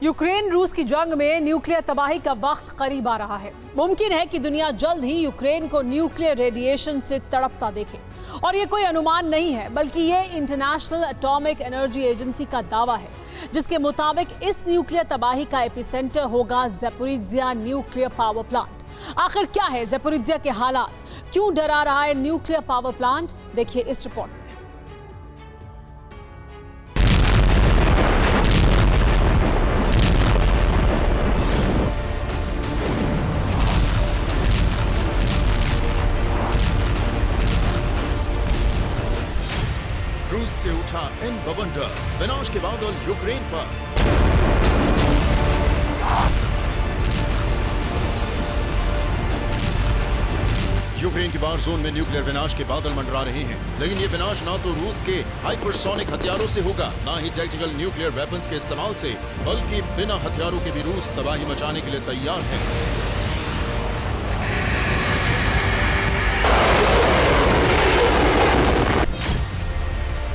Ukraine रूस की जंग में न्यूक्लियर तबाही का वक्त करीब आ रहा है। मुमकिन है कि दुनिया जल्द ही यूक्रेन को न्यूक्लियर रेडिएशन से तड़पता देखे। और ये कोई अनुमान नहीं है, बल्कि ये इंटरनेशनल एटॉमिक एनर्जी एजेंसी का दावा है, जिसके मुताबिक इस न्यूक्लियर तबाही का एपिसेंटर होगा ज़ैपोरिज़िया न्यूक्लियर पावर प्लांट। आखिर क्या है ज़ैपोरिज़िया के हालात, क्यों डरा रहा है न्यूक्लियर पावर प्लांट, देखिए इस रिपोर्ट में। रूस से उठा इन बवंडर, विनाश के बादल यूक्रेन पर। यूक्रेन की वार जोन में न्यूक्लियर विनाश के बादल मंडरा रहे हैं, लेकिन ये विनाश ना तो रूस के हाइपरसोनिक हथियारों से होगा, ना ही टैक्टिकल न्यूक्लियर वेपन्स के इस्तेमाल से, बल्कि बिना हथियारों के भी रूस तबाही मचाने के लिए तैयार है।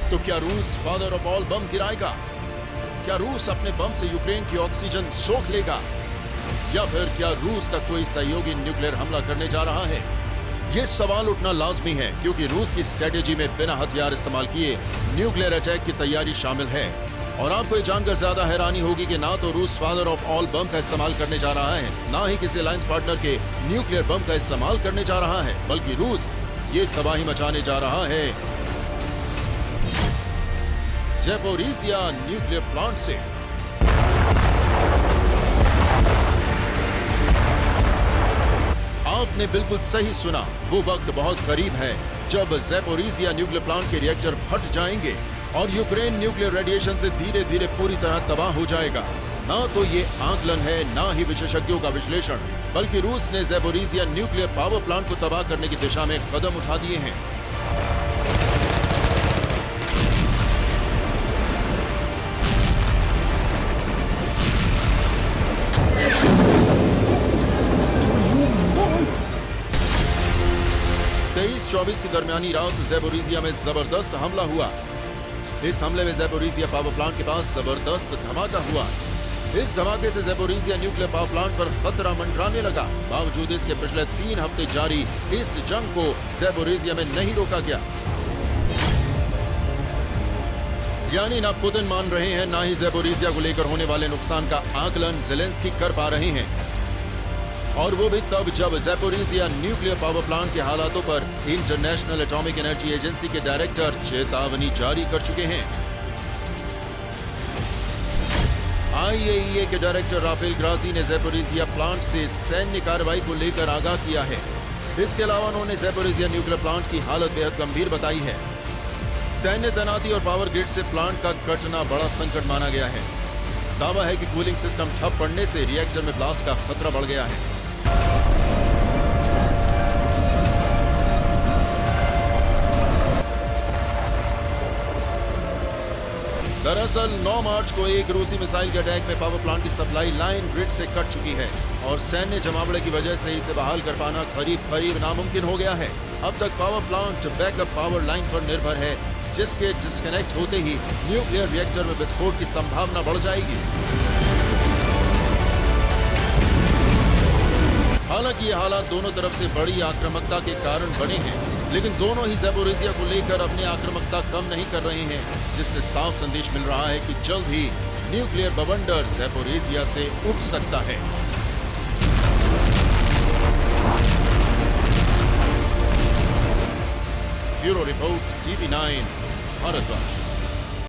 तो क्या रूस फादर ऑफ ऑल बम गिराएगा? क्या रूस अपने बम से यूक्रेन की ऑक्सीजन सोख लेगा? या फिर क्या रूस का कोई सहयोगी न्यूक्लियर हमला करने जा रहा है? ये सवाल उठना लाजमी है, क्योंकि रूस की स्ट्रेटेजी में बिना हथियार इस्तेमाल किए न्यूक्लियर अटैक की तैयारी शामिल है। और आपको ये जानकर ज्यादा हैरानी होगी कि ना तो रूस फादर ऑफ ऑल बम का इस्तेमाल करने जा रहा है, ना ही किसी अलायंस पार्टनर के न्यूक्लियर बम का इस्तेमाल करने जा रहा है, बल्कि रूस ये तबाही मचाने जा रहा है ज़ैपोरिज़िया न्यूक्लियर प्लांट से। आपने बिल्कुल सही सुना, वो वक्त बहुत करीब है जब ज़ैपोरिज़िया न्यूक्लियर प्लांट के रिएक्टर फट जाएंगे और यूक्रेन न्यूक्लियर रेडिएशन से धीरे धीरे पूरी तरह तबाह हो जाएगा। ना तो ये आकलन है, ना ही विशेषज्ञों का विश्लेषण, बल्कि रूस ने ज़ैपोरिज़िया न्यूक्लियर पावर प्लांट को तबाह करने की दिशा में कदम उठा दिए हैं। तेईस 24 की दरमियानी रात ज़ैपोरिज़िया में जबरदस्त हमला हुआ। इस हमले में ज़ैपोरिज़िया पावर प्लांट के पास जबरदस्त धमाका हुआ। इस धमाके से ज़ैपोरिज़िया न्यूक्लियर पावर प्लांट पर खतरा मंडराने लगा। बावजूद इसके पिछले 3 हफ्ते जारी इस जंग को ज़ैपोरिज़िया में नहीं रोका गया। यानी ना पुतिन मान रहे हैं, ना ही ज़ैपोरिज़िया को लेकर होने वाले नुकसान का आकलन ज़ेलेंस्की कर पा रहे हैं। और वो भी तब जब ज़ैपोरिज़िया न्यूक्लियर पावर प्लांट के हालातों पर इंटरनेशनल एटॉमिक एनर्जी एजेंसी के डायरेक्टर चेतावनी जारी कर चुके हैं। IAEA के डायरेक्टर राफेल ग्रासी ने ज़ैपोरिज़िया प्लांट से सैन्य कार्रवाई को लेकर आगाह किया है। इसके अलावा उन्होंने ज़ैपोरिज़िया न्यूक्लियर प्लांट की हालत बेहद गंभीर बताई है। सैन्य तैनाती और पावर ग्रिड से प्लांट का कटना बड़ा संकट माना गया है। दावा है कि कूलिंग सिस्टम ठप पड़ने से रिएक्टर में ब्लास्ट का खतरा बढ़ गया है। दरअसल 9 मार्च को एक रूसी मिसाइल के अटैक में पावर प्लांट की सप्लाई लाइन ग्रिड से कट चुकी है और सैन्य जमावड़े की वजह से इसे बहाल कर पाना करीब नामुमकिन हो गया है। अब तक power plant backup power line पर निर्भर है, जिसके डिस्कनेक्ट होते ही न्यूक्लियर रिएक्टर में विस्फोट की संभावना बढ़ जाएगी। हालांकि ये हालात दोनों तरफ से बड़ी आक्रामकता के कारण बने हैं, लेकिन दोनों ही ज़ैपोरिज़िया को लेकर अपनी आक्रामकता कम नहीं कर रहे हैं, जिससे साफ संदेश मिल रहा है कि जल्द ही न्यूक्लियर बवंडर ज़ैपोरिज़िया से उठ सकता है। Bureau report, TV9, Bharatvarsh.